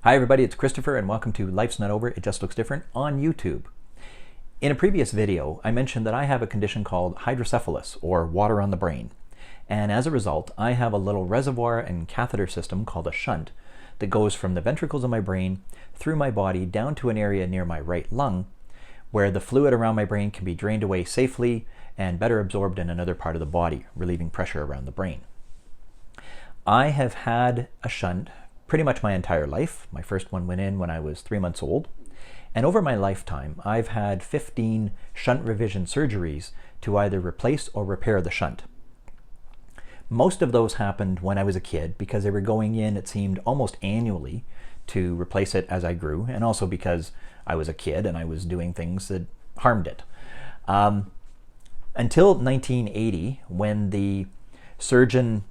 Hi everybody, it's Christopher and welcome to Life's Not Over, It Just Looks Different on YouTube. In a previous video, I mentioned that I have a condition called hydrocephalus, or water on the brain. And as a result, I have a little reservoir and catheter system called a shunt that goes from the ventricles of my brain through my body down to an area near my right lung, where the fluid around my brain can be drained away safely and better absorbed in another part of the body, relieving pressure around the brain. I have had a shunt pretty much my entire life. My first one went in when I was 3 months old. And over my lifetime, I've had 15 shunt revision surgeries to either replace or repair the shunt. Most of those happened when I was a kid because they were going in, it seemed, almost annually to replace it as I grew, and also because I was a kid and I was doing things that harmed it. Until 1980, when the surgeon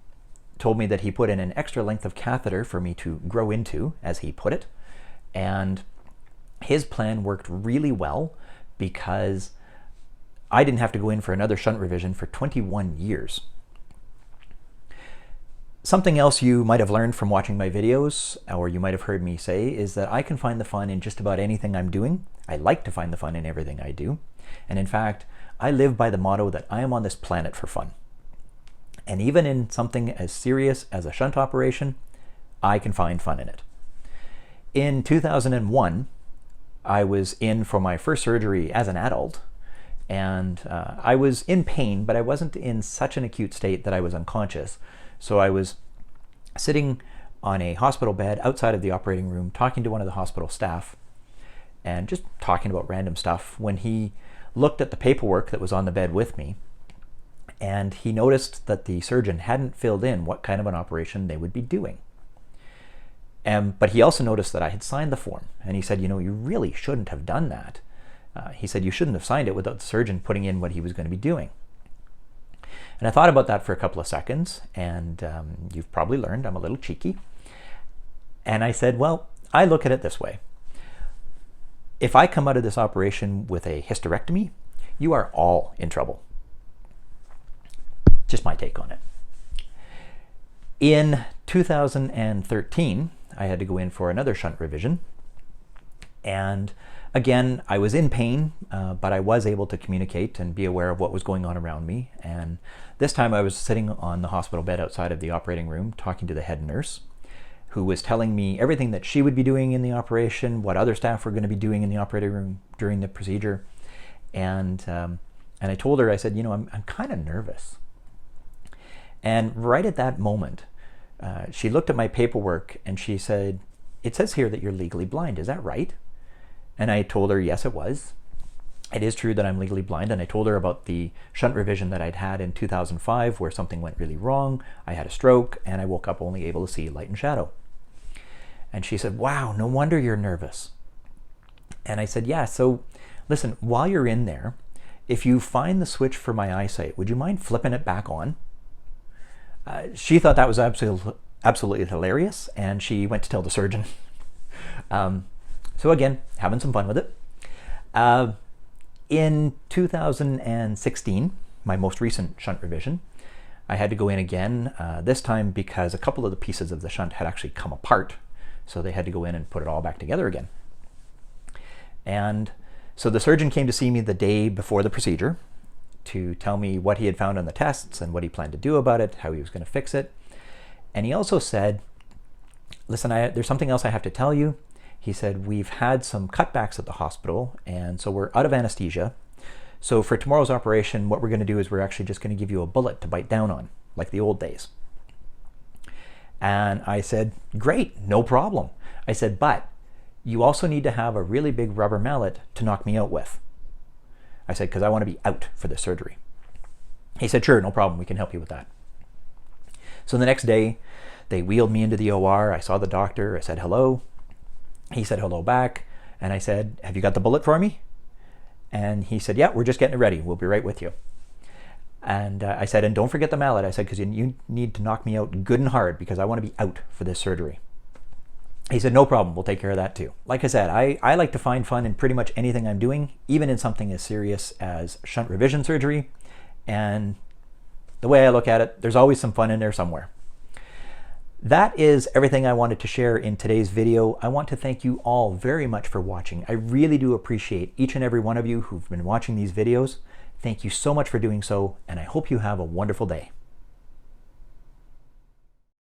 told me that he put in an extra length of catheter for me to grow into, as he put it. And his plan worked really well because I didn't have to go in for another shunt revision for 21 years. Something else you might have learned from watching my videos, or you might have heard me say, is that I can find the fun in just about anything I'm doing. I like to find the fun in everything I do. And in fact, I live by the motto that I am on this planet for fun. And even in something as serious as a shunt operation, I can find fun in it. In 2001, I was in for my first surgery as an adult, and I was in pain, but I wasn't in such an acute state that I was unconscious. So I was sitting on a hospital bed outside of the operating room, talking to one of the hospital staff, and just talking about random stuff, when he looked at the paperwork that was on the bed with me, and he noticed that the surgeon hadn't filled in what kind of an operation they would be doing. But he also noticed that I had signed the form, and he said, you know, you really shouldn't have done that. He said, you shouldn't have signed it without the surgeon putting in what he was going to be doing. And I thought about that for a couple of seconds, and you've probably learned I'm a little cheeky. And I said, well, I look at it this way. If I come out of this operation with a hysterectomy, you are all in trouble. Just my take on it. In 2013, I had to go in for another shunt revision. And again, I was in pain, but I was able to communicate and be aware of what was going on around me. And this time I was sitting on the hospital bed outside of the operating room talking to the head nurse, who was telling me everything that she would be doing in the operation, what other staff were going to be doing in the operating room during the procedure. And I told her, I said, you know, I'm kind of nervous. And right at that moment, she looked at my paperwork and she said, it says here that you're legally blind, is that right? And I told her, yes, it was. It is true that I'm legally blind. And I told her about the shunt revision that I'd had in 2005, where something went really wrong. I had a stroke and I woke up only able to see light and shadow. And she said, wow, no wonder you're nervous. And I said, yeah, so listen, while you're in there, if you find the switch for my eyesight, would you mind flipping it back on? She thought that was absolutely hilarious, and she went to tell the surgeon. So again, having some fun with it. In 2016, my most recent shunt revision, I had to go in again, this time because a couple of the pieces of the shunt had actually come apart, so they had to go in and put it all back together again. And so the surgeon came to see me the day before the procedure to tell me what he had found on the tests and what he planned to do about it, how he was going to fix it. And he also said, listen, there's something else I have to tell you. He said, we've had some cutbacks at the hospital, and so we're out of anesthesia. So for tomorrow's operation, what we're going to do is we're actually just going to give you a bullet to bite down on, like the old days. And I said, great, no problem. I said, but you also need to have a really big rubber mallet to knock me out with. I said, because I want to be out for the surgery. He said, sure, no problem. We can help you with that. So the next day, they wheeled me into the OR. I saw the doctor. I said, hello. He said, hello back. And I said, have you got the bullet for me? And he said, yeah, we're just getting it ready. We'll be right with you. And I said, and don't forget the mallet. I said, because you need to knock me out good and hard because I want to be out for this surgery. He said, no problem, we'll take care of that too. Like I said, I like to find fun in pretty much anything I'm doing, even in something as serious as shunt revision surgery. And the way I look at it, there's always some fun in there somewhere. That is everything I wanted to share in today's video. I want to thank you all very much for watching. I really do appreciate each and every one of you who've been watching these videos. Thank you so much for doing so, and I hope you have a wonderful day.